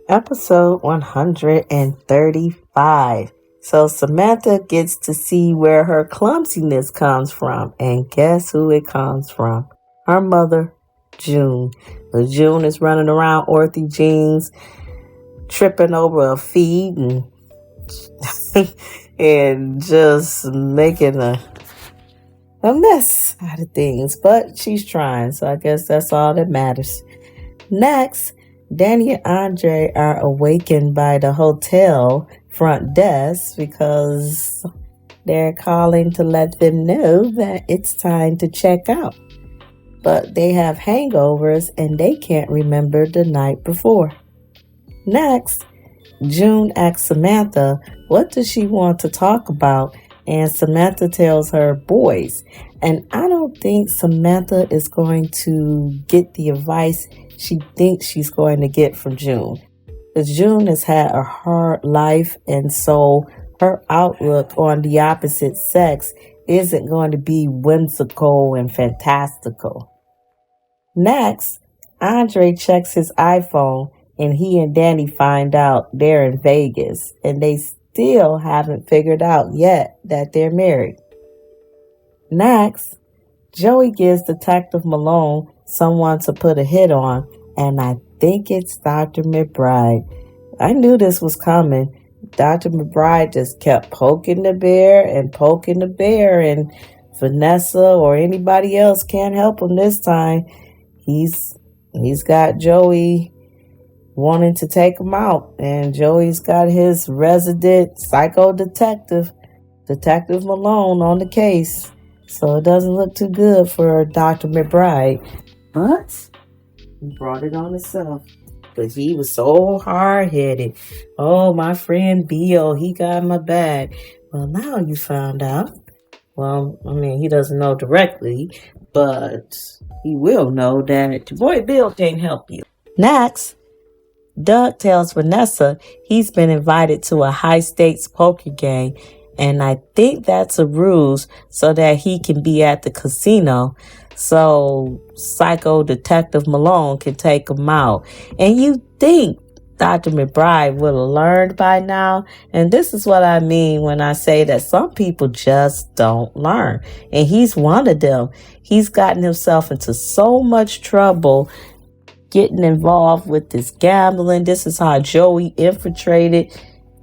Episode 135. So Samantha gets to see where her clumsiness comes from. And guess who it comes from? Her mother, June. But June is running around Orthy Jeans, tripping over a feed and and just making a mess out of things. But she's trying, so I guess that's all that matters. Next, Danny and Andre are awakened by the hotel front desk because they're calling to let them know that it's time to check out. But they have hangovers and they can't remember the night before. Next, June asks Samantha what does she want to talk about, and Samantha tells her boys. And I don't think Samantha is going to get the advice she thinks she's going to get from June. Because June has had a hard life, and so her outlook on the opposite sex isn't going to be whimsical and fantastical. Next, Andre checks his iPhone, and he and Danny find out they're in Vegas, and they still haven't figured out yet that they're married. Next, Joey gives Detective Malone someone to put a hit on, and I think it's Dr. McBride. I knew this was coming. Dr. McBride just kept poking the bear, and Vanessa or anybody else can't help him this time. He's got Joey wanting to take him out, and Joey's got his resident psycho detective Malone, on the case. So it doesn't look too good for Dr. McBride. But he brought it on himself. But he was so hard-headed. Oh, my friend Bill, he got my back. Well, now you found out. Well, I mean, he doesn't know directly, but he will know that your boy Bill can't help you. Next, Doug tells Vanessa he's been invited to a high-stakes poker game, and I think that's a ruse so that he can be at the casino so Psycho Detective Malone can take him out. And you think Dr. McBride would have learned by now. And this is what I mean when I say that some people just don't learn. And he's one of them. He's gotten himself into so much trouble getting involved with this gambling. This is how Joey infiltrated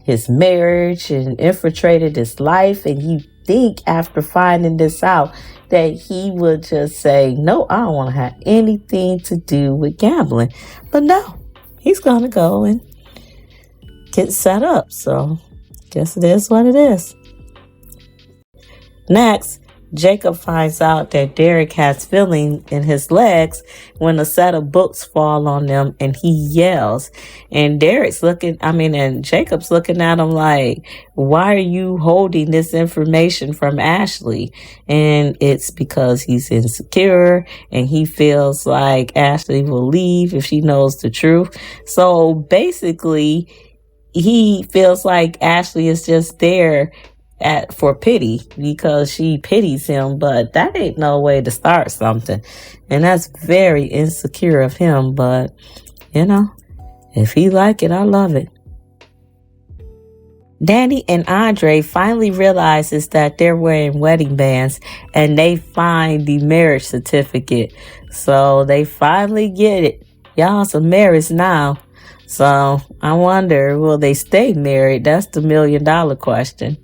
his marriage and infiltrated his life. And you think after finding this out that he would just say, no, I don't want to have anything to do with gambling. But no, he's going to go and get set up. So guess it is what it is. Next, Jacob finds out that Derek has feeling in his legs when a set of books fall on them, and he yells. And Jacob's looking at him like, why are you holding this information from Ashley? And it's because he's insecure and he feels like Ashley will leave if she knows the truth. So basically, he feels like Ashley is just there for pity because she pities him, but that ain't no way to start something. And that's very insecure of him, but if he like it, I love it. Danny and Andre finally realizes that they're wearing wedding bands, and they find the marriage certificate. So they finally get it. Y'all some married now. So I wonder, will they stay married? That's the $1 million question.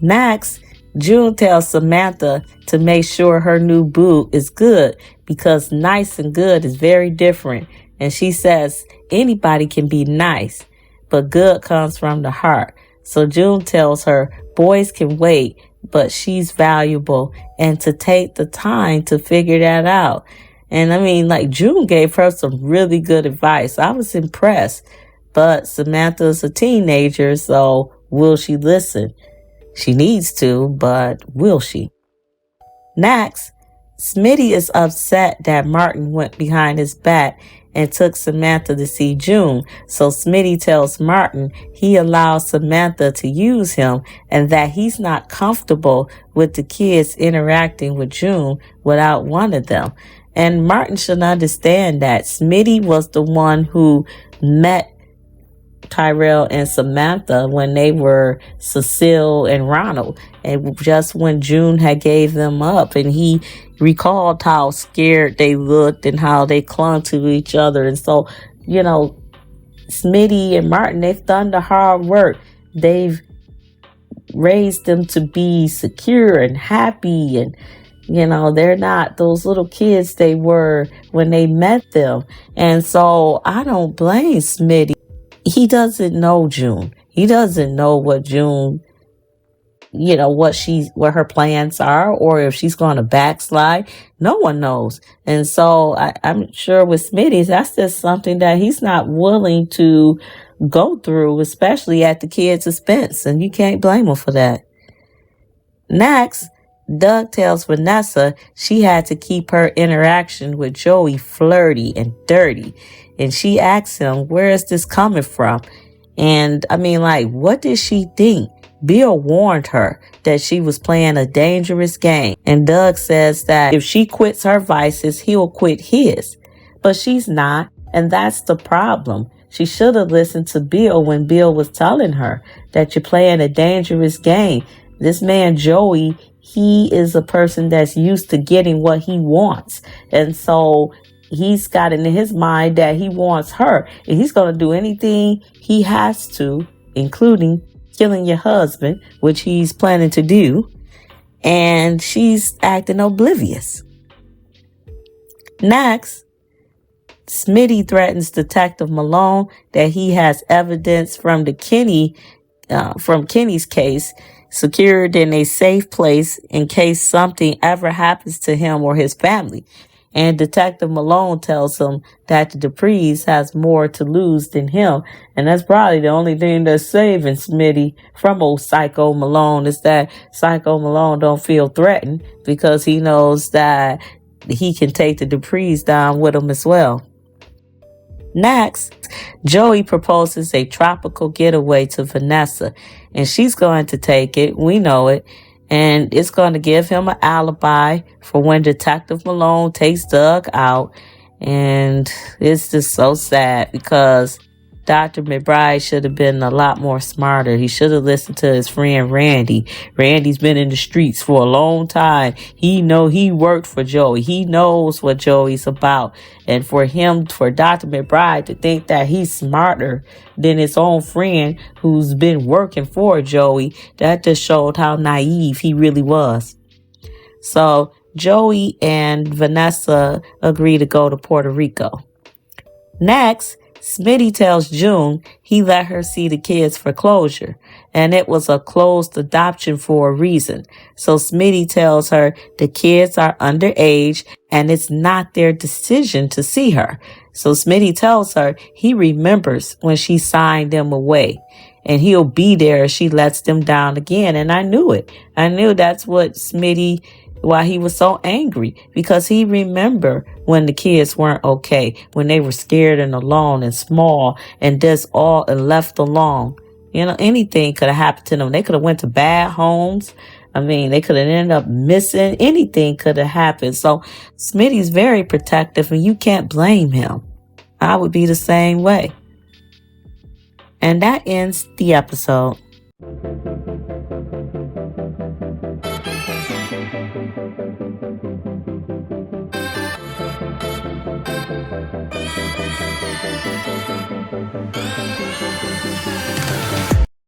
Next, June tells Samantha to make sure her new boo is good because nice and good is very different. And she says anybody can be nice, but good comes from the heart. So June tells her boys can wait, but she's valuable and to take the time to figure that out. And June gave her some really good advice. I was impressed, but Samantha's a teenager, so will she listen? She needs to, but will she? Next, Smitty is upset that Martin went behind his back and took Samantha to see June. So Smitty tells Martin he allows Samantha to use him and that he's not comfortable with the kids interacting with June without one of them. And Martin should understand that Smitty was the one who met Tyrell and Samantha when they were Cecile and Ronald, and just when June had gave them up, and he recalled how scared they looked and how they clung to each other. And so, Smitty and Martin, they've done the hard work. They've raised them to be secure and happy, and they're not those little kids they were when they met them. And so I don't blame Smitty. He doesn't know June. He doesn't know what June, what her plans are, or if she's going to backslide. No one knows. And so I'm sure with Smitty, that's just something that he's not willing to go through, especially at the kids' expense. And you can't blame him for that. Next, Doug tells Vanessa she had to keep her interaction with Joey flirty and dirty. And she asks him, where is this coming from? And what did she think? Bill warned her that she was playing a dangerous game. And Doug says that if she quits her vices, he'll quit his. But she's not. And that's the problem. She should have listened to Bill when Bill was telling her that you're playing a dangerous game. This man, Joey, he is a person that's used to getting what he wants. And so he's got in his mind that he wants her. And he's going to do anything he has to, including killing your husband, which he's planning to do. And she's acting oblivious. Next, Smitty threatens Detective Malone that he has evidence from Kenny's case secured in a safe place in case something ever happens to him or his family. And Detective Malone tells him that the Duprees has more to lose than him. And that's probably the only thing that's saving Smitty from old Psycho Malone, is that Psycho Malone don't feel threatened because he knows that he can take the Duprees down with him as well. Next, Joey proposes a tropical getaway to Vanessa, and she's going to take it. We know it. And it's going to give him an alibi for when Detective Malone takes Doug out. And it's just so sad because Dr. McBride should have been a lot more smarter. He should have listened to his friend Randy. Randy's been in the streets for a long time. He worked for Joey. He knows what Joey's about. And for Dr. McBride to think that he's smarter than his own friend who's been working for Joey, that just showed how naive he really was. So Joey and Vanessa agree to go to Puerto Rico. Next, Smitty tells June he let her see the kids for closure, and it was a closed adoption for a reason. So Smitty tells her the kids are underage and it's not their decision to see her. So Smitty tells her he remembers when she signed them away, and he'll be there if she lets them down again. And I knew it. I knew that's what Smitty, why he was so angry, because he remembered when the kids weren't okay, when they were scared and alone and small and left alone. Anything could have happened to them. They could have went to bad homes. They could have ended up missing. Anything could have happened. So Smitty's very protective, and you can't blame him. I would be the same way. And that ends the episode.